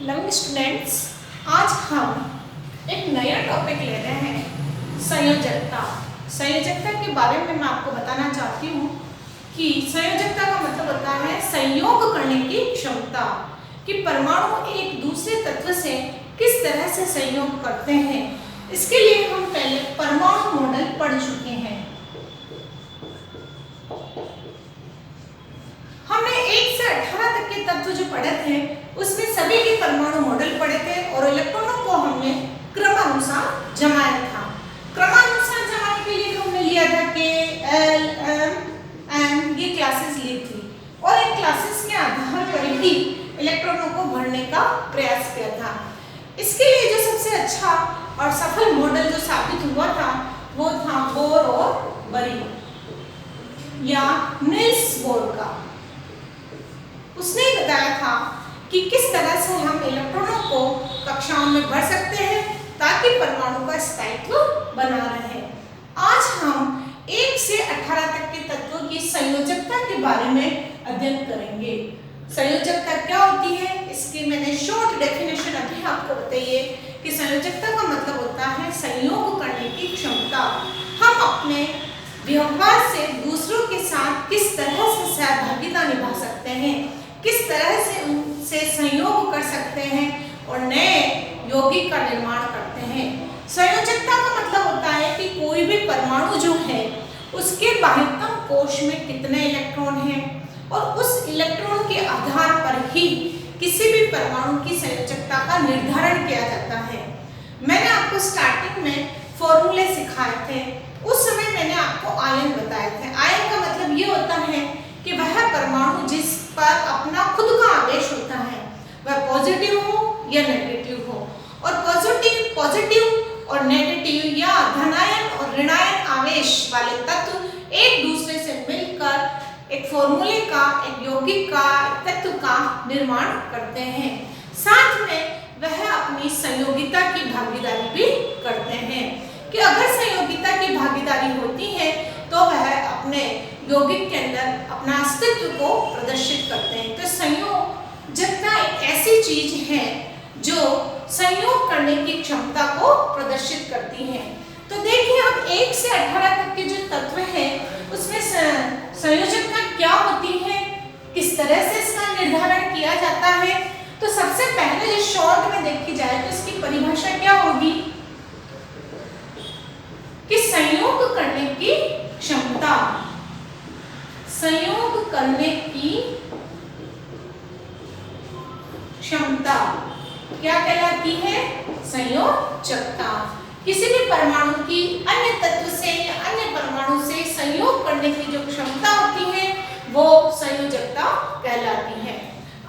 Loving students, आज हम एक नया टॉपिक ले रहे हैं, संयोजकता। संयोजकता के बारे में मैं आपको बताना चाहती हूँ कि संयोजकता का मतलब होता है संयोग करने की क्षमता, कि परमाणु एक दूसरे तत्व से किस तरह से संयोग करते हैं। इसके लिए हम पहले परमाणु मॉडल पढ़ चुके हैं। हमने 1 से 18 तक के तत्व जो पढ़े थे उसमें सभी के परमाणु मॉडल पढ़े थे और इलेक्ट्रॉनों को हमने क्रमानुसार जमाया था। क्रमानुसार जमाने के लिए हमने लिया था के एल एम एन, ये क्लासेस ली थी और इन क्लासेस के आधार पर ही इलेक्ट्रॉनों को भरने का प्रयास किया था। इसके लिए जो सबसे अच्छा और सफल मॉडल जो साबित हुआ था वो था बोर और बरी या नील्स बोर का। उसने बताया था कि किस तरह से हम इलेक्ट्रॉनों को कक्षाओं में भर सकते हैं ताकि परमाणु का स्थायित्व बना रहे। आज हम 1 से 18 तक के तत्वों की संयोजकता के बारे में अध्ययन करेंगे। संयोजकता क्या होती है, इसकी मैंने शॉर्ट डेफिनेशन अभी आपको बताइए कि संयोजकता का मतलब होता है संयोग करने की क्षमता। हम अपने व्यवहार से दूसरों के साथ किस तरह से सहभागिता निभा सकते हैं, किस तरह से उनसे संयोग कर सकते हैं और नए यौगिक का निर्माण करते हैं। संयोजकता का मतलब होता है कि कोई भी परमाणु जो है उसके बाह्यतम कोश में कितने इलेक्ट्रॉन हैं और उस इलेक्ट्रॉन के आधार पर ही किसी भी परमाणु की संयोजकता का निर्धारण किया जाता है। मैंने आपको स्टार्टिंग में फॉर्मूले सिखाए थे, उस समय मैंने आपको आयन बताए थे। आयन का मतलब ये होता है कि वह परमाणु जिस पर अपना खुद का आवेश होता है वह पॉजिटिव हो या नेगेटिव हो, और पॉजिटिव और नेगेटिव या धनायन और ऋणायन आवेश वाले तत्व एक दूसरे से मिलकर एक फॉर्मूले का, एक यौगिक का, तत्व का निर्माण करते हैं। साथ में वह अपनी संयोगिता की भागीदारी भी करते हैं कि अगर संयोगिता की भागीदारी होती है तो वह अपने यौगिक के अंदर अपना अस्तित्व को प्रदर्शित करते हैं। तो संयोजकता एक ऐसी चीज है जो संयोग करने की क्षमता को प्रदर्शित करती है। तो देखिए, अब 1 से 18 तक के जो तत्व हैं उसमें संयोजकता क्या होती है, किस तरह से इसका निर्धारण किया जाता है। तो सबसे पहले जो शॉर्ट में देखी जाए तो इसकी परिभाषा क्या होगी कि संयोग करने की क्षमता, संयोग करने की क्षमता क्या कहलाती है, संयोजकता। किसी भी परमाणु की अन्य तत्व से या अन्य परमाणु से संयोग करने की जो क्षमता होती है वो संयोजकता कहलाती है।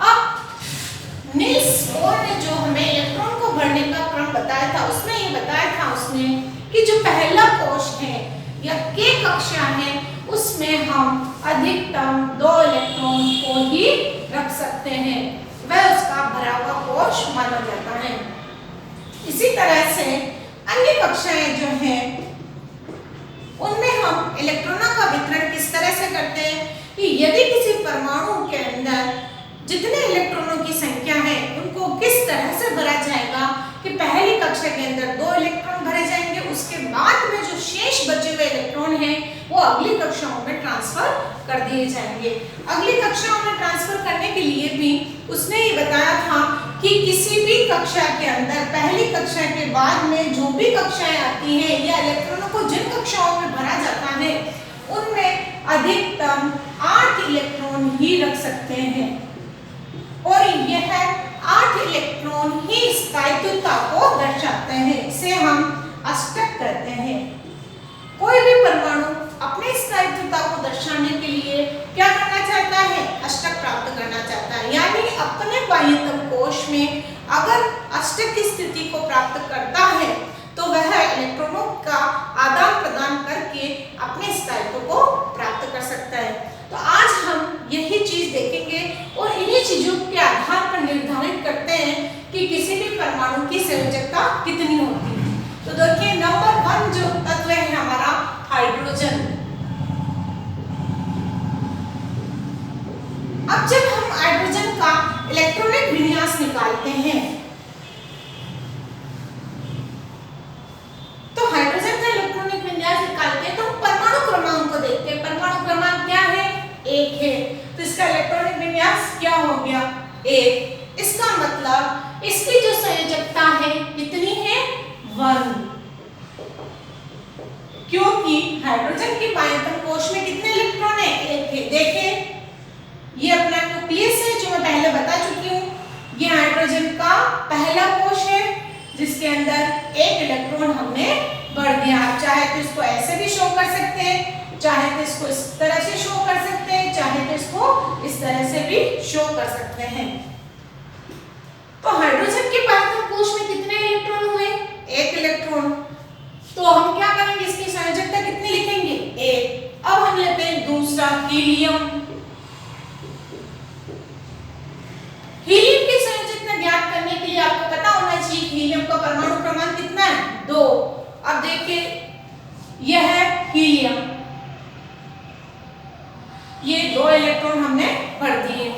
अब नील्स बोर ने जो हमें इलेक्ट्रॉन को भरने का क्रम बताया था उसमें ये बताया था उसने कि जो पहला कोश है या के कक्षा है उसमें हम अधिकतम 2 इलेक्ट्रॉन को ही रख सकते हैं, वह उसका भरा हुआ कोश माना जाता है। इसी तरह से अन्य कक्षाएं जो हैं उनमें हम इलेक्ट्रॉनों का वितरण किस तरह से करते हैं कि यदि किसी परमाणु के अंदर जितने इलेक्ट्रॉनों की संख्या है उनको किस तरह से भरा जाएगा कि पहली कक्षा के अंदर 2 इलेक्ट्रॉन भरे जाएंगे, उसके बाद में जो शेष बचे हुए इलेक्ट्रॉन हैं वो अगली कक्षाओं में ट्रांसफर कर दिए जाएंगे। अगली कक्षाओं में ट्रांसफर करने के लिए भी उसने ये बताया था कि किसी भी कक्षा के अंदर पहली कक्षा के बाद में जो भी कक्षाएं आती हैं या इलेक्ट्रॉनों को जिन कक्षाओं में भरा जाता है उनमें अधिकतम 8 इलेक्ट्रॉन ही रख सकते हैं और यह 8 इलेक्ट्रॉन ही स्थायित्वता को दर्शाते हैं। इसे हम अष्टक कहते हैं। कोई भी परमाणु अपने स्थायित्वता को दर्शाने के लिए क्या करना चाहता है, अष्टक प्राप्त करना चाहता है। यानी अपने बाह्यतम कोश में अगर अष्टक की स्थिति को प्राप्त करता है तो वह इलेक्ट्रॉनों का आदान प्रदान करके अपने स्थायित्व को प्राप्त कर सकता है। तो आज हम यही चीज देखेंगे और इन्हीं चीजों के आधार पर निर्धारित करते हैं कि किसी भी परमाणु की संयोजकता कितनी होती है। तो देखिए, नंबर 1 जो तत्व है हमारा हाइड्रोजन। अब जब हम हाइड्रोजन का इलेक्ट्रॉनिक विन्यास निकालते हैं। तो हाइड्रोजन का इलेक्ट्रॉनिक विन्यास निकालते हैं तो हम परमाणु क्रमांक को देखते हैं। परमाणु क्रमांक क्या है? 1 है। तो इसका इलेक्ट्रॉनिक विन्यास क्या हो गया? 1। इसका मतलब इसकी जो संयोजकता है कितनी है? 1, क्योंकि हाइड्रोजन के बाह्यतम कोश में कितने इलेक्ट्रॉन है? 1 है। देखें, ये अपना न्यूक्लियस है जो मैं पहले बता चुकी हूँ। ये हाइड्रोजन का पहला कोश है जिसके अंदर 1 इलेक्ट्रॉन हमने भर दिया। आप चाहे तो इसको ऐसे भी शो कर सकते हैं, चाहे तो इसको इस तरह से शो कर सकते हैं, चाहे तो इसको इस तरह से भी शो कर सकते हैं। तो हाइड्रोजन के बाह्यतम कोश में कितने इलेक्ट्रॉन हुए? 1 इलेक्ट्रॉन। तो हम क्या करेंगे? इसकी संयोजकता कितनी लिखेंगे? 1। अब हम लेते हैं दूसरा हीलियम। हीलियम की संयोजकता ज्ञात करने के लिए आपको पता होना चाहिए हीलियम का परमाणु क्रमांक कितना है? 2। अब देखिए, यह है हीलियम, ये 2 इलेक्ट्रॉन हमने भर दिए।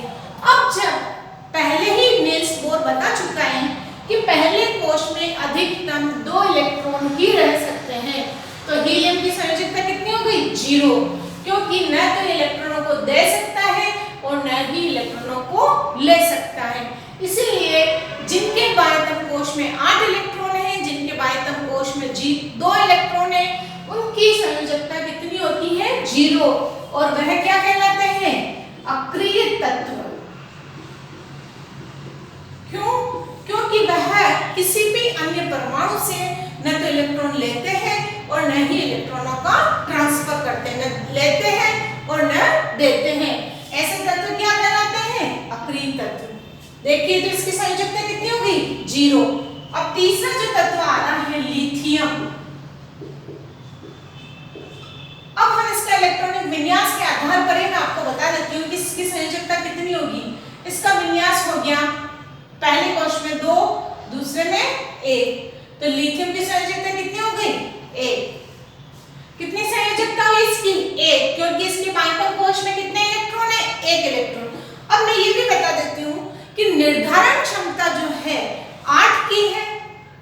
अब जब पहले ही नील्स बोर बता चुका है कि पहले कोश में अधिकतम 2 इलेक्ट्रॉन ही रह सकते हैं, तो हीलियम की संयोजकता कितनी हो गई? 0, क्योंकि न तो इलेक्ट्रॉनों को दे सकता है और न ही इलेक्ट्रॉनों को ले सकता है। इसीलिए जिनके बाह्यतम कोश में 8 इलेक्ट्रॉन है, जिनके बाह्यतम कोश में 2 इलेक्ट्रॉन है, उनकी संयोजकता कितनी होती है? 0। और वह क्या कहलाते हैं? अक्रिय तत्व। क्यों? क्योंकि वह किसी भी अन्य परमाणु से न तो इलेक्ट्रॉन लेते हैं और न ही इलेक्ट्रॉनों का ट्रांसफर करते हैं, न लेते हैं और न देते हैं। ऐसे तत्व क्या कहलाते हैं? अक्रिय तत्व। देखिए तो इसकी संयोजकता कितनी होगी? 0। अब तीसरा जो तत्व आ रहा है लिथियम। अब हम इसका इलेक्ट्रॉनिक विन्यास के आधार पर ही मैं आपको बता देती हूँ कि इसकी संयोजकता कितनी होगी। इसका विन्यास हो गया पहले कोश में 2, दूसरे में 1, तो लिथियम की संयोजकता कितनी हो गई? 1। कितनी संयोजकता हुई इसकी? 1, क्योंकि इसके बाह्यतम कोश में कितने इलेक्ट्रॉन है? 1 इलेक्ट्रॉन। अब मैं ये भी बता देती हूँ कि निर्धारण क्षमता जो है 8 की है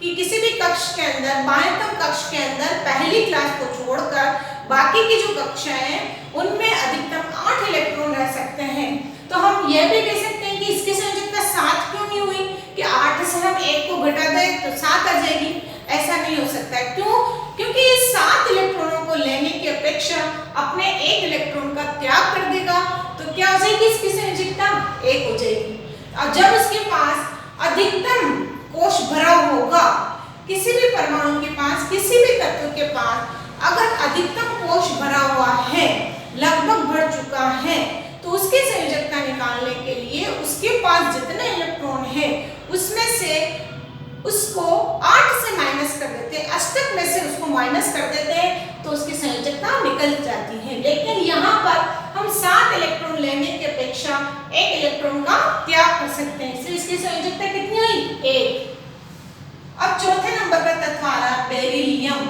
कि किसी भी कक्ष के अंदर, बाह्यतम कक्ष के अंदर पहली क्लास को छोड़कर बाकी की जो कक्षाएं हैं उनमें अधिकतम 8 इलेक्ट्रॉन रह सकते हैं। तो हम यह भी कह सकते हैं कि इसकी संयोजकता 7 क्यों नहीं हुई कि 8 से हम 1 को घटा दें तो 7 आ जाएगी? ऐसा नहीं हो सकता है। क्यों? क्योंकि इस 7 इलेक्ट्रॉनों को लेने की अपेक्षा अपने 1 इलेक्ट्रॉन का त्याग कर देगा, तो क्या हो जाएगी इसकी संयोजकता? 1 हो जाएगी। और जब उसके पास अधिकतम कोश भरा होगा, किसी भी परमाणु के पास, किसी भी तत्व के पास अगर अधिकतम कोश भरा हुआ है, लगभग भर चुका है, तो उसकी संयोजकता निकालने के लिए उसके पास जितने इलेक्ट्रॉन है उसमें से उसको 8 से माइनस कर देते हैं, अष्टक में से उसको माइनस कर देते हैं, तो उसकी संयोजकता निकल जाती है। लेकिन यहाँ पर हम 7 इलेक्ट्रॉन लेने की अपेक्षा 1 इलेक्ट्रॉन का त्याग कर सकते हैं, इसलिए इसकी संयोजकता कितनी हुई? 1। अब चौथे नंबर का तत्व आ रहा है बेरिलियम।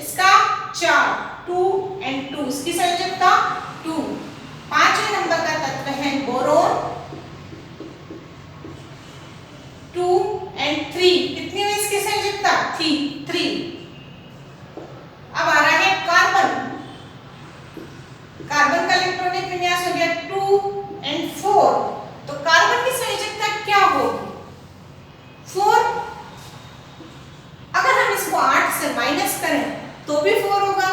इसका 4, 2 and 2, इसकी संयोजकता 2। पांचवें नंबर का तत्व है बोरोन, 2 and 3, कितनी हुई इसकी संयोजकता? 3। अब आ रहा है कार्बन। कार्बन का इलेक्ट्रॉनिक विन्यास हो गया 2 and 4, तो कार्बन की संयोजकता क्या होगी? 4। अगर हम इसको 8 से माइनस करें तो भी 4 होगा,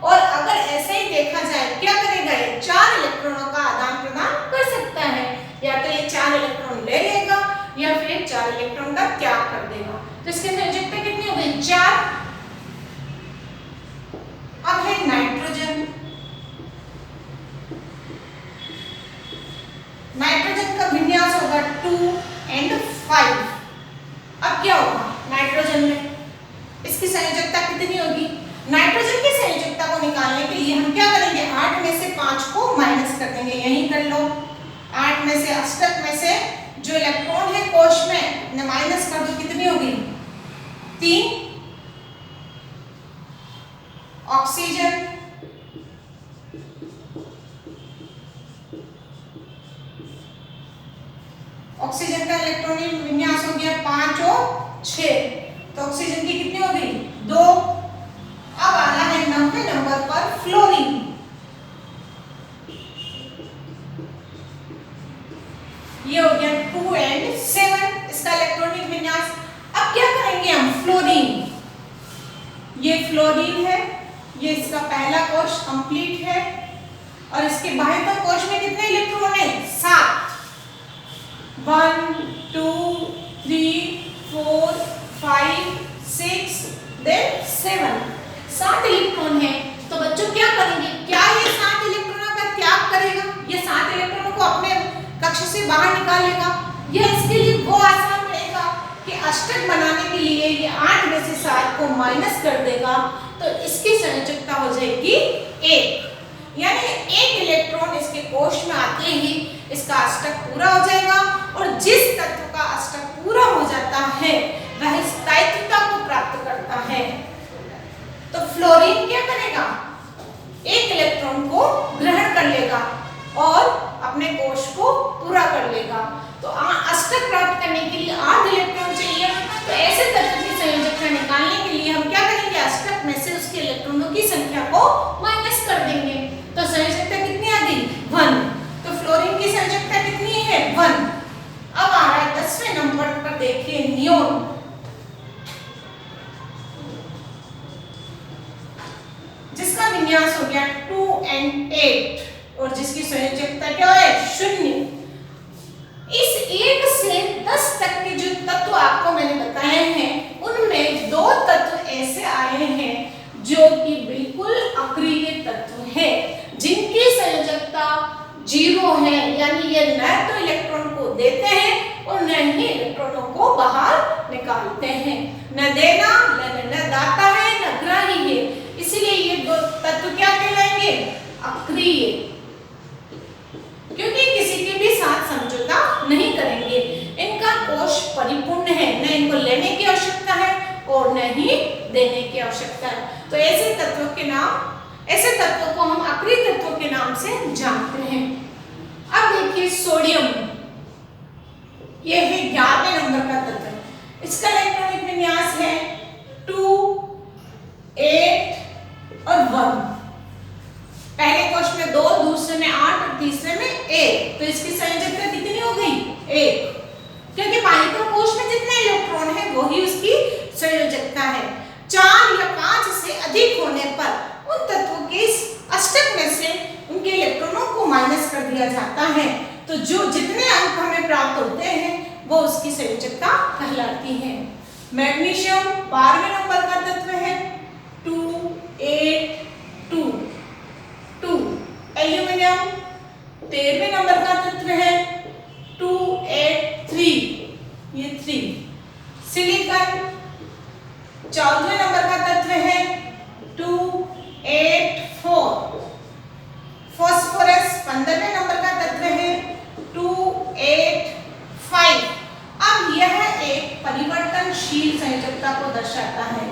और अगर ऐसे ही देखा जाए क्या करेगा? ये 4 इलेक्ट्रॉनों का आदान प्रदान कर सकता है, या तो ये 4 इलेक्ट्रॉन ले लेगा या फिर 4 इलेक्ट्रॉन का त्याग कर देगा। तो इसकी संयोजकता कितनी हो गई? 4। अब है नाइट्रोजन। नाइट्रोजन का विन्यास होगा 2 and 5। अब क्या होगा नाइट्रोजन में? इसकी संयोजकता कितनी होगी? नाइट्रोजन की संयोजकता को निकालने के लिए हम क्या करेंगे? 8 में से 5 को माइनस कर देंगे, यहीं कर लो। 8 में से, अष्टक में से जो इलेक्ट्रॉन है कोश में माइनस कर दो, कितनी होगी? 3। ऑक्सीजन ऑक्सीजन का इलेक्ट्रॉनिक विन्यास हो गया 5 और 6, तो ऑक्सीजन की कितनी हो गई 2। अब आ रहा है 9वें नंबर पर फ्लोरीन। ये हो गया 2 और 7 इसका इलेक्ट्रॉनिक विन्यास। अब क्या करेंगे हम, फ्लोरीन, ये फ्लोरीन है, ये इसका पहला कोश कंप्लीट है और इसके बाह्य कोश में कितने इलेक्ट्रॉन है 7। 1 2 3 4 5 6 देन 7 इलेक्ट्रॉन है। तो बच्चों क्या करेंगे, क्या ये 7 इलेक्ट्रॉनों का त्याग करेगा, ये 7 इलेक्ट्रॉनों को अपने कक्ष से बाहर निकालेगा, या इसके लिए वो आसान रहेगा कि अष्टक बनाने के लिए ये 8 में से 7 को माइनस कर देगा, तो इसकी संयोजकता हो जाएगी 1, यानी 1 इलेक्ट्रॉन इसके कोश में आते ही इसका अष्टक पूरा हो जाएगा, और जिस तत्व का अष्टक पूरा हो जाता है वह स्थायित्वता को प्राप्त करता है। तो फ्लोरीन क्या करेगा, 1 इलेक्ट्रॉन को ग्रहण कर लेगा और अपने कोश को पूरा कर लेगा। तो अष्टक प्राप्त करने के लिए 8 इलेक्ट्रॉन चाहिए, तो ऐसे तत्व की संयोजकता निकालने के लिए हम क्या करेंगे, अष्टक में से उसके इलेक्ट्रॉनों की संख्या को माइनस कर देंगे, तो संयोजकता कितनी आ गई 1। तो फ्लोरीन की संयोजकता कितनी है 1। अब आ रहा है 10वें नंबर पर, देखिए नियोन। जिसका विन्यास हो गया 2 और 8 और जिसकी संयोजकता क्या है 0। इस 1 से 10 तक के जो तत्व आपको मैंने बताए हैं उनमें 2 तत्व ऐसे आए हैं जो कि बिल्कुल अक्रिय तत्व है, जिनकी संयोजकता 0 है, यानी ये न तो इलेक्ट्रॉन को देते हैं और न ही इलेक्ट्रॉनों को बाहर निकालते हैं, न देना न दाता है न ग्राही है, इसलिए ये 2 तत्व क्या कहलाएंगे अक्रिय, क्योंकि किसी के भी साथ समझौता नहीं करेंगे। इनका कोश परिपूर्ण है, न इनको लेने की आवश्यकता है और न ही देने की आवश्यकता है। तो ऐसे तत्वों के नाम, ऐसे तत्वों को हम अक्रिय तत्वों के नाम से जानते हैं। अब देखिए सोडियम, यह है 11वें नंबर का तत्व। इसका इलेक्ट्रॉनिक विन्यास है 2 8 और 1। पहले कोश में 2, दूसरे में 8 और तीसरे में 1, तो इसकी संयोजकता कितनी हो गई 1, क्योंकि बाह्य कोश में जितने इलेक्ट्रॉन है वही उसकी संयोजकता है। 4 या 5 से अधिक होने पर उन तत्वों के अष्टक में से उनके इलेक्ट्रॉनों को माइनस कर दिया जाता है, तो जो जितने अंक हमें प्राप्त होते हैं वो उसकी संयोजकता कहलाती है। मैग्नीशियम 12वें नंबर का तत्व है 2 8 2 2। एल्यूमिनियम 13वें नंबर का तत्व है 2 8 3, ये 3। सिलिकॉन 14वें नंबर का तत्व है 2 8 4। फास्फोरस 15वें नंबर का तत्व है 2 8 5। अब यह एक परिवर्तनशील संयोजकता को दर्शाता है।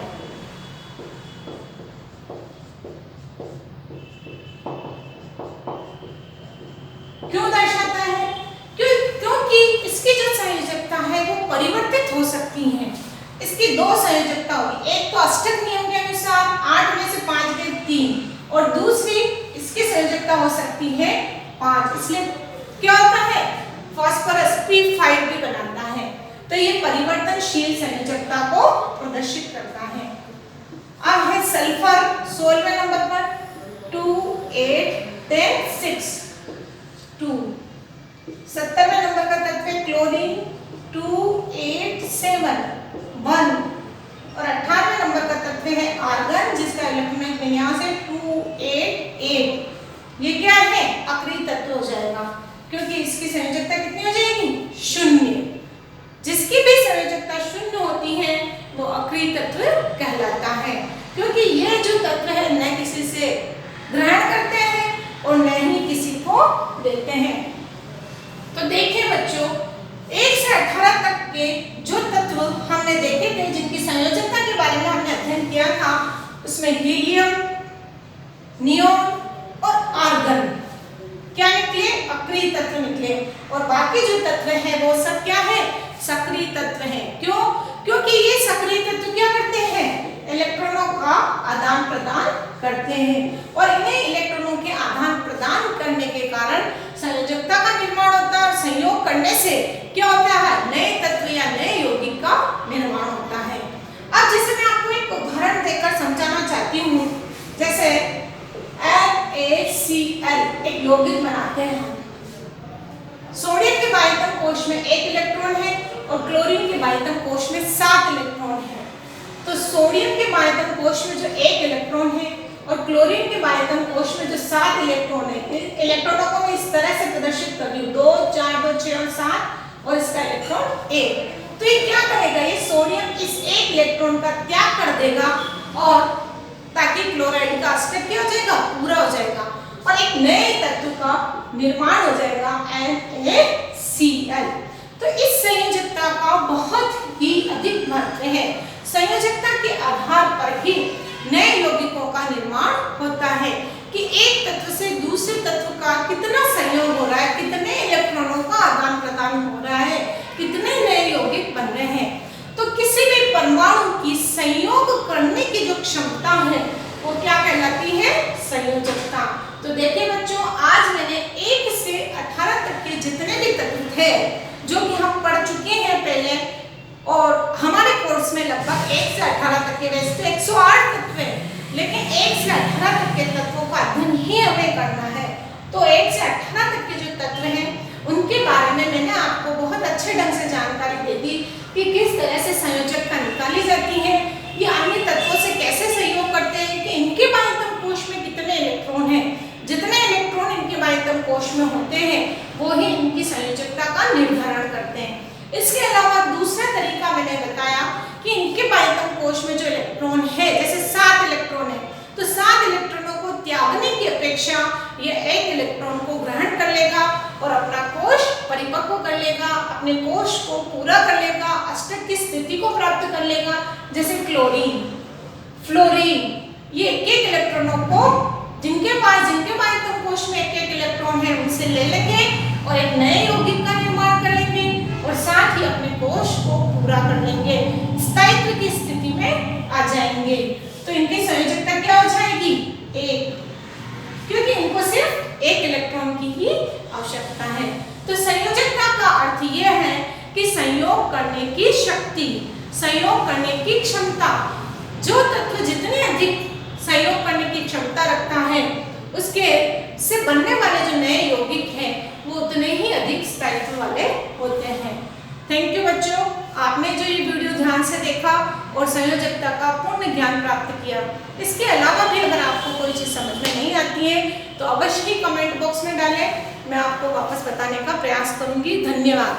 क्यों दर्शाता है? क्योंकि इसकी जो संयोजकता है वो परिवर्तित हो सकती है। इसकी 2 संयोजकता होगी, एक तो अष्टक नियम के अनुसार 8 में से 5 गए 3, और दूसरी इसकी संयोजकता हो सकती है 5। इसलिए क्या होता है फास्फोरस P5 भी बनाता है, तो ये परिवर्तनशील संयोजकता को प्रदर्शित करता है। अब है सल्फर 16वें नंबर पर 2 8 10 6 2। 70वें नंबर का तत्व है क्लोरीन 2 8 7 1। और 18वें नंबर का तत्व है आर्गन, जिसका इलेक्ट्रॉनिक विन्यास है 2 8 8। ये क्या है अक्रिय तत्व हो जाएगा, क्योंकि इसकी संयोजकता कितनी हो जाएगी 0। जिसकी भी संयोजकता 0 होती है वो अक्रिय तत्व कहलाता है, क्योंकि यह जो तत्व है न किसी से ग्रहण करते हैं और न ही किसी को देते हैं। तो देखिए बच्चों, 1 से 18 तक के जो तत्व हमने देखे थे, जिनकी संयोजकता के बारे में हमने अध्ययन किया था, उसमें हीलियम, नियोन और आर्गन क्या निकले अक्रिय तत्व निकले। है और बाकी जो तत्व हैं वो सब क्या है, सक्रिय तत्व हैं। क्यों? क्योंकि ये सक्रिय तत्व क्या करते हैं, इलेक्ट्रॉनों का आदान प्रदान करते हैं और इन्हें इलेक्ट्रॉनों के आदान प्रदान करने के कारण संयोजकता का निर्माण होता है और संयोग करने से क्या होता है, नए तत्व या नए यौगिक का निर्माण होता है। अब जैसे मैं आपको एक उदाहरण देकर समझाना चाहती हूँ, जैसे NaCl एक यौगिक बनाते हैं हम। सोडियम के बाह्यतम कोश में 1 इलेक्ट्रॉन है और क्लोरीन के बाह्यतम कोश में 7 इलेक्ट्रॉन है। तो सोडियम के बाह्यतम कोश में जो 1 इलेक्ट्रॉन है और क्लोरीन के बाह्यतम कोश में जो 7 इलेक्ट्रॉन है, इन इलेक्ट्रॉनों को मैं इस तरह से प्रदर्शित कर रही हूँ, 2 4 2 6 और 7 और इसका इलेक्ट्रॉन 1। तो ये क्या करेगा, ये सोडियम इस 1 इलेक्ट्रॉन का त्याग कर देगा और ताकि क्लोराइड का अष्टक क्या हो जाएगा, पूरा हो जाएगा और एक नए तत्व का निर्माण हो जाएगा NaCl। तो इस संयोजकता का बहुत ही अधिक महत्व है। संयोजकता के आधार पर ही नए यौगिकों का निर्माण होता है कि एक तत्व से दूसरे तत्व का कितना संयोग हो रहा है, कितने इलेक्ट्रॉनों का आदान प्रदान हो रहा है, कितने नए यौगिक बन रहे हैं। तो किसी भी परमाणु की संयोग करने की जो क्षमता है वो क्या कहलाती है, संयोजकता। तो देखिए बच्चों, आज मैंने 1 से 18 तक के जितने भी तत्व थे जो कि हम पढ़ चुके हैं पहले, और हमारे कोर्स में लगभग 1 से 18 तक के, वैसे तो 108 तत्व हैं, लेकिन 1 से 18 तक के तत्वों का अध्ययन ही हमें करना है। तो 1 से 18 तक के जो तत्व हैं उनके बारे में मैंने आपको बहुत अच्छे ढंग से जानकारी दे दी कि किस तरह से संयोजकता निकाली जाती है, ये अन्य तत्वों से कैसे सहयोग करते हैं, कि इनके बाह्यतम कोश में कितने इलेक्ट्रॉन हैं, जितने इलेक्ट्रॉन इनके बाह्यतम कोश में होते हैं वो ही इनकी संयोजकता का निर्धारण करते हैं। इसके अलावा दूसरा तरीका मैंने बताया कि इनके बाह्यतम कोश में जो इलेक्ट्रॉन है, जैसे 7 इलेक्ट्रॉन है, तो 7 इलेक्ट्रॉनों को त्यागने की अपेक्षा ये 1 इलेक्ट्रॉन को ग्रहण कर लेगा और अपना कोश परिपक्व कर लेगा, अपने कोश को पूरा कर लेगा, अष्टक की स्थिति को प्राप्त कर लेगा। जैसे क्लोरीन, फ्लोरीन, ये 1 इलेक्ट्रॉनों को जिनके बाह्यतम कोश में 1 इलेक्ट्रॉन है उनसे ले लेंगे और एक नए यौगिक का निर्माण कर लेंगे और साथ ही अपने कोश को पूरा कर लेंगे, स्थायित्व की स्थिति में आ जाएंगे। तो इनकी संयोजकता क्या हो जाएगी, 1, क्योंकि इनको सिर्फ 1 इलेक्ट्रॉन की ही आवश्यकता है। तो संयोजकता का अर्थ यह है कि संयोग करने की शक्ति, संयोग करने की क्षमता। जो तत्व जितने अधिक संयोग करने की क्षमता रखता है उसके से बनने वाले जो नए यौगिक हैं वो उतने ही अधिक स्थायित्व वाले होते हैं। थैंक यू बच्चों, आपने जो ये वीडियो ध्यान से देखा और संयोजकता का पूर्ण ज्ञान प्राप्त किया। इसके अलावा भी अगर आपको कोई चीज़ समझ में नहीं आती है तो अवश्य ही कमेंट बॉक्स में डालें, मैं आपको वापस बताने का प्रयास करूंगी। धन्यवाद।